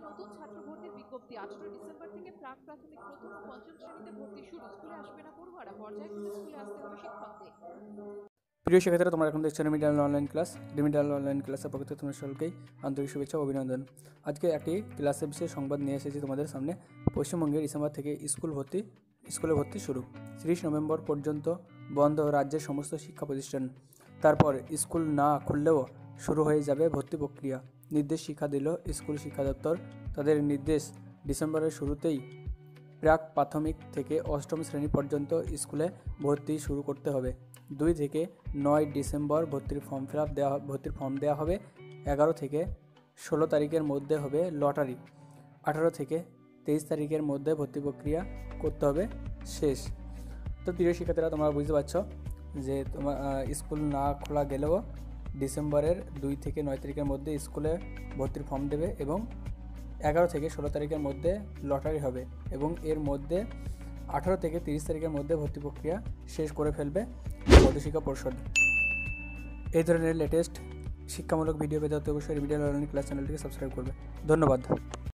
নতুন ছাত্র ভর্তির বিজ্ঞপ্তি 18 ডিসেম্বর থেকে প্রাক প্রাথমিক প্রথম ও পঞ্চম শ্রেণীতে ভর্তি শুরু। স্কুলে আসবে না পড়ুয়ারা, পর্যায়ক্রমে স্কুলে আসতে হবে শিক্ষকদের। প্রিয় শিক্ষার্থীরা, তোমরা এখন দেখছো remedial online class. Remedial online ক্লাসের পক্ষ থেকে তোমাদের সকলকেই আন্তরিক শুভেচ্ছা ও অভিনন্দন। আজকে একটি ক্লাসের বিশেষ সংবাদ নিয়ে এসেছি তোমাদের সামনে। পশ্চিমবঙ্গে ডিসেম্বর থেকে স্কুলে ভর্তি শুরু। 30 নভেম্বর পর্যন্ত বন্ধ রাজ্যের সমস্ত শিক্ষা প্রতিষ্ঠান। তারপর স্কুল না খুললেও শুরু হয়ে যাবে ভর্তি প্রক্রিয়া। নির্দেশ শিক্ষা দিল স্কুল শিক্ষা দপ্তর। তাদের নির্দেশ, ডিসেম্বরের শুরুতেই প্রাক প্রাথমিক থেকে অষ্টম শ্রেণী পর্যন্ত স্কুলে ভর্তি শুরু করতে হবে। 2 থেকে 9 ডিসেম্বর ভর্তির ফর্ম দেওয়া হবে। 11 থেকে 16 তারিখের মধ্যে হবে লটারি। 18 থেকে 23 তারিখের মধ্যে ভর্তি প্রক্রিয়া করতে হবে শেষ। তো প্রিয় শিক্ষার্থীরা, তোমরা বুঝতে পারছো যে তোমার স্কুল না খোলা গেলেও ডিসেম্বরের 2 থেকে 9 তারিখের মধ্যে স্কুলে ভর্তির ফর্ম দেবে এবং 11 থেকে 16 তারিখের মধ্যে লটারি হবে এবং এর মধ্যে 18 থেকে 30 তারিখের মধ্যে ভর্তি প্রক্রিয়া শেষ করে ফেলবে মধ্যশিক্ষা পর্ষদ। এই ধরনের লেটেস্ট শিক্ষামূলক ভিডিও পেতে অবশ্যই রেমিডিয়াল অনলাইন ক্লাস চ্যানেলটিকে সাবস্ক্রাইব করবে। ধন্যবাদ।